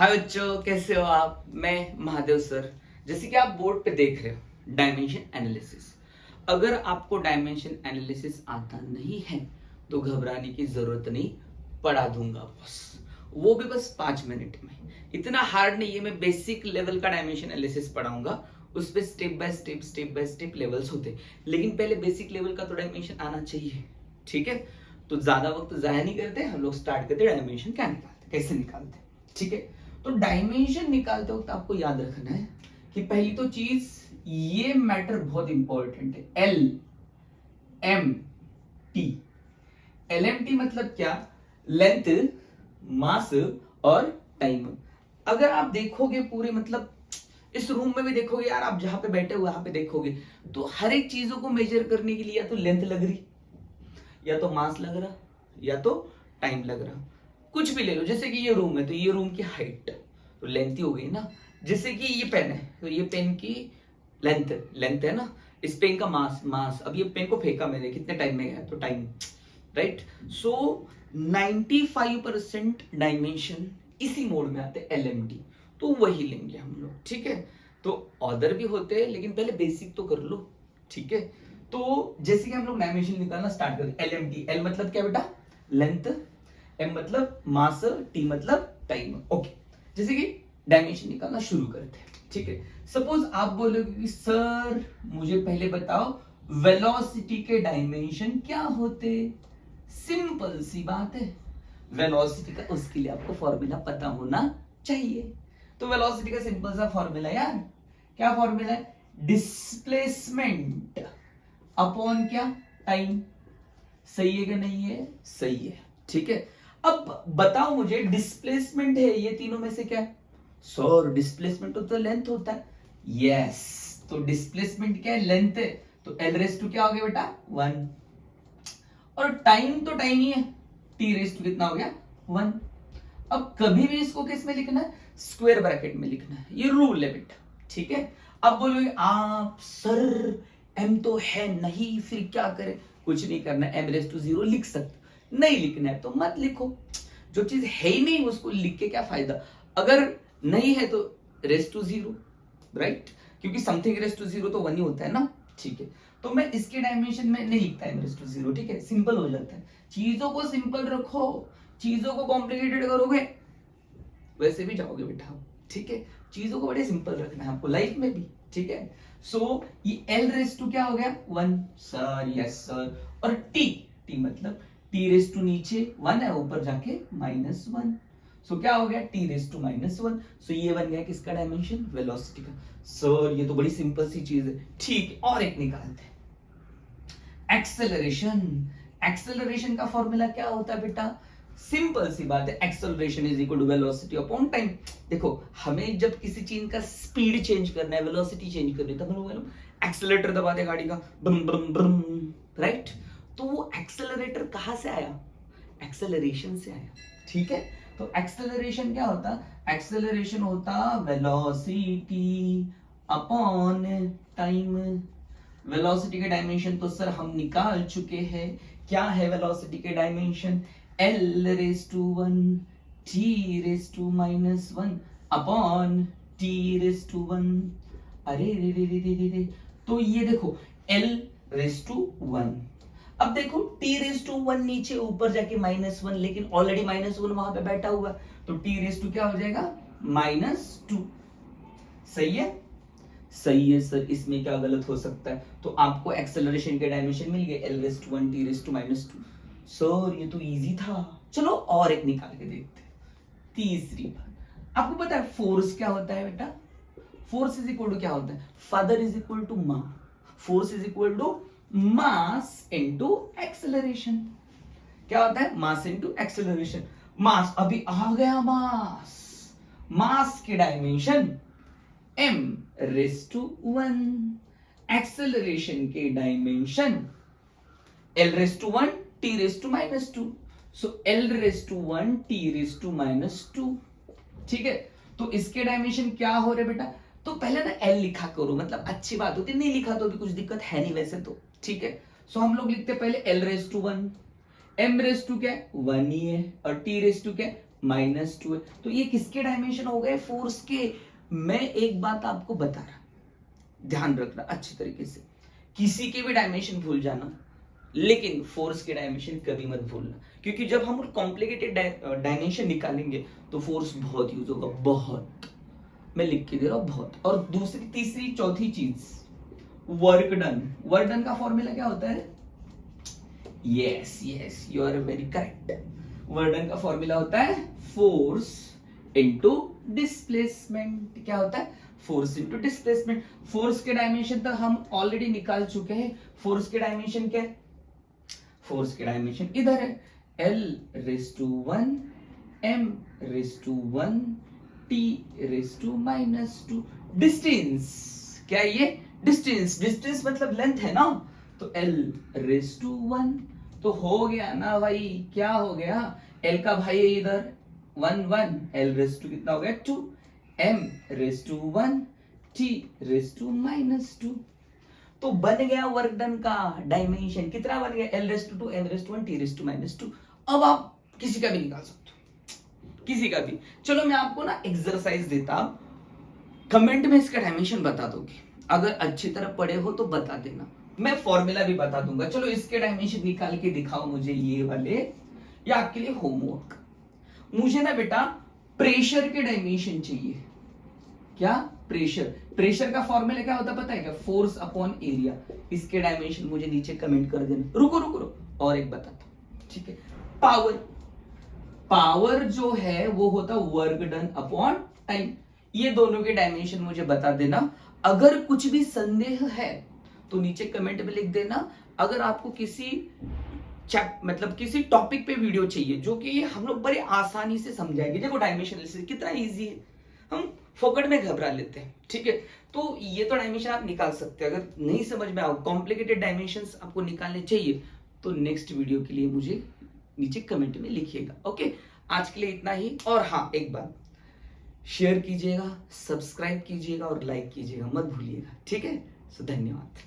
हाय बच्चों, कैसे हो आप। मैं महादेव सर। जैसे कि आप बोर्ड पे देख रहे हो डायमेंशन एनालिसिस। अगर आपको डायमेंशन एनालिसिस आता नहीं है तो घबराने की जरूरत नहीं, पढ़ा दूंगा बस, वो भी बस 5 मिनट में। इतना हार्ड नहीं है, मैं बेसिक लेवल का डायमेंशन एनालिसिस पढ़ाऊंगा। उस पे स्टेप बाय स्टेप लेवल्स होते, लेकिन पहले बेसिक लेवल का तो डायमेंशन आना चाहिए। ठीक है, तो ज्यादा वक्त जाया नहीं करते, हम लोग स्टार्ट करते डायमेंशन क्या निकालते, कैसे निकालते। ठीक है, तो डायमेंशन निकालते वक्त आपको याद रखना है कि पहली तो चीज, ये मैटर बहुत इंपॉर्टेंट है, L M T. L M T मतलब क्या? लेंथ, मास और टाइम। अगर आप देखोगे पूरे, मतलब इस रूम में भी देखोगे यार, आप जहां पे बैठे हो वहां पे देखोगे तो हर एक चीजों को मेजर करने के लिए या तो लेंथ लग रही, या तो मास लग रहा, या तो टाइम लग रहा। कुछ भी ले लो, जैसे कि ये रूम है तो ये रूम की हाइट तो लेंथ ही हो गई ना। जैसे कि ये पेन है तो ये पेन की लेंथ लेंथ है ना। इस पेन का मास मास, अब ये पेन को फेंका मैंने, कितने टाइम में गया तो टाइम, राइट। सो 95% डायमेंशन इसी मोड में आते हैं, एलएमडी। तो वही लेंगे हम लोग, ठीक है। तो ऑर्डर भी होते हैं, लेकिन पहले बेसिक तो कर लो, ठीक है। तो जैसे कि हम लोग डायमेंशन निकालना स्टार्ट करते हैं। एलएमडी, एल मतलब क्या बेटा? लेंथ, एम मतलब मास, टी मतलब टाइम। ओके, जैसे कि डायमेंशन निकालना शुरू करते हैं, ठीक है। सपोज आप बोलोगे कि सर मुझे पहले बताओ वेलोसिटी के डायमेंशन क्या होते। सिंपल सी बात है, वेलोसिटी का उसके लिए आपको फॉर्मूला पता होना चाहिए। तो वेलोसिटी का सिंपल सा फॉर्मूला यार, क्या फॉर्मूला है? डिस्प्लेसमेंट अपॉन क्या? टाइम। सही है कि नहीं है? सही है, ठीक है। अब बताओ मुझे, डिस्प्लेसमेंट है ये तीनों में से क्या है? सर डिस्प्लेसमेंट तो लेंथ होता है। यस, तो डिस्प्लेसमेंट क्या है? लेंथ है। तो एल रेस टू क्या हो गया बेटा? 1। और टाइम तो टाइम ही है, टी रेस टू कितना हो गया? 1। अब कभी भी इसको किस में लिखना है? स्क्वायर ब्रैकेट में लिखना है, ये रूल है बेटा, ठीक है। अब बोलोगे आप सर एम तो है नहीं, फिर क्या करें? कुछ नहीं करना, एम रेस टू 0 लिख सकते, नहीं लिखना है तो मत लिखो। जो चीज है ही नहीं उसको लिख के क्या फायदा? अगर नहीं है तो रेस टू 0, राइट, क्योंकि समथिंग रेस टू 0 तो 1 ही होता है ना, ठीक है। तो मैं इसके डायमेंशन में नहीं लिखता एम रेस टू 0, ठीक है, सिंपल हो जाता है। चीजों को सिंपल रखो, चीजों को कॉम्प्लिकेटेड करोगे वैसे भी जाओगे बेटा, ठीक है। चीजों को बड़े सिंपल रखना है आपको लाइफ में भी, ठीक है। सो ये एल रेस टू क्या हो गया? 1 सर, यस सर। और टी, टी मतलब टी रेस टू नीचे 1 है, ऊपर जाके -1। सो क्या हो गया? T raise to -1। सो ये बन गया किसका डायमेंशन? वेलोसिटी का। सर ये तो बड़ी सिंपल सी चीज है, ठीक है। और एक निकालते हैं, एक्सेलरेशन। एक्सेलरेशन का फॉर्मूला क्या होता है बेटा? सिंपल सी बात है, acceleration is equal to velocity upon time. देखो, हमें जब किसी चीज का स्पीड चेंज करना है, वेलोसिटी चेंज करनी है, तब हम लोग एक्सेलरेटर दबाते गाड़ी का, ब्रम ब्रम ब्रम, राइट। तो वो एक्सेलरेटर कहां से आया? एक्सेलरेशन से आया, ठीक है। तो एक्सेलरेशन क्या होता? एक्सेलरेशन होता वेलोसिटी अपॉन टाइम। वेलोसिटी के डायमेंशन तो सर हम निकाल चुके हैं। क्या है वेलोसिटी के dimension? L raise to 1 T raise to -1 upon T raise to 1। अरे रे रे रे रे रे रे, तो ये देखो एल रेस टू 1। अब देखो टी रेस टू 1 नीचे, ऊपर जाके -1, लेकिन ऑलरेडी -1 वहां पे बैठा हुआ, तो टी रेस टू क्या हो जाएगा? -2। सही है? सही है सर, इसमें क्या गलत हो सकता है? तो आपको एक्सेलरेशन के डायमेंशन मिल गए, L raise to 1 T raise to -2। Sir ये तो इजी था। चलो और एक निकाल के देखते हैं। तीसरी बात, आपको पता है फोर्स क्या होता है बेटा? फोर्स इज इक्वल टू क्या होता है? फादर इज इक्वल टू मा। Force is equal to mass into acceleration. क्या होता है? मास इनटू एक्सेलरेशन। मास, अभी आ गया मास। मास के dimension m raise to 1। Acceleration के dimension l raise to 1 t raise to -2। So l raise to 1 t raise to -2, ठीक है। तो इसके डायमेंशन क्या हो रहे बेटा? तो पहले ना l लिखा करो, मतलब अच्छी बात होती, नहीं लिखा तो भी कुछ दिक्कत है नहीं वैसे तो, ठीक है। सो हम लोग लिखते पहले l raise to 1, m raise to क्या? 1 ही है, और t रेस टू क्या? -2 है। तो ये किसके डायमेंशन हो गए? फोर्स के। मैं एक बात आपको बता रहा, ध्यान रखना अच्छी तरीके से, किसी के भी डायमेंशन भूल जाना, लेकिन फोर्स के डायमेंशन कभी मत भूलना, क्योंकि जब हम कॉम्प्लिकेटेड डायमेंशन निकालेंगे तो फोर्स बहुत यूज होगा, बहुत। मैं लिख के दे रहा हूं, बहुत। और दूसरी, तीसरी, चौथी चीज, वर्क डन। वर्क डन का फॉर्मूला क्या होता है? Yes you are very correct. Work done का फॉर्मूला होता है फोर्स इनटू डिस्प्लेसमेंट। क्या होता है? Force into displacement. फोर्स के डायमेंशन तक हम ऑलरेडी निकाल चुके हैं। फोर्स के डायमेंशन क्या है? फोर्स के डायमेंशन इधर है, L⁻⁴ M⁻⁴ T⁻²। डिस्टेंस क्या है? ये डिस्टेंस। डिस्टेंस मतलब लेंथ है ना, तो L⁻⁴ तो हो गया ना भाई, क्या हो गया? L का भाई है इधर 1 L⁻² कितना हो गया? 2 M⁻⁴ T⁻²। तो बन गया वर्क डन का डायमेंशन। कितना बन गया? L⁻², M⁻⁴ T⁻²। अब आप किसी का भी निकाल सकते हो, किसी का भी। चलो मैं आपको ना एक्सरसाइज देता, कमेंट में इसका डायमेंशन बता दोगे, अगर अच्छी तरह पढ़े हो तो बता देना, मैं फॉर्मूला भी बता दूंगा। चलो इसके डायमेंशन निकाल के दिखाओ मुझे, ये वाले, या आपके लिए होमवर्क। मुझे ना बेटा प्रेशर के डायमेंशन चाहिए। क्या? प्रेशर। प्रेशर का फॉर्मूला क्या होता है पता है क्या? Force upon area. इसके डायमेंशन मुझे नीचे कमेंट कर देना। रुको और एक बताता हूं, ठीक है? पावर। पावर जो है वो होता वर्क डन अपॉन टाइम। ये दोनों के डायमेंशन मुझे बता देना। अगर कुछ भी संदेह है तो नीचे कमेंट में लिख देना। अगर आपको किसी मतलब किसी टॉपिक पे वीडियो चाहिए जो कि हम लोग बड़े आसानी से समझाएंगे, देखो डायमेंशन कितना इजी है, हम फोकट में घबरा लेते हैं, ठीक है? तो ये तो डायमेंशन आप निकाल सकते हैं। अगर नहीं समझ में आओ, कॉम्प्लिकेटेड डायमेंशंस आपको निकालने चाहिए, तो नेक्स्ट वीडियो के लिए मुझे नीचे कमेंट में लिखिएगा। ओके, आज के लिए इतना ही। और हाँ, एक बात, शेयर कीजिएगा, सब्सक्राइब कीजिएगा और लाइक कीजिएगा, मत भूलिएगा, ठीक है? सो धन्यवाद।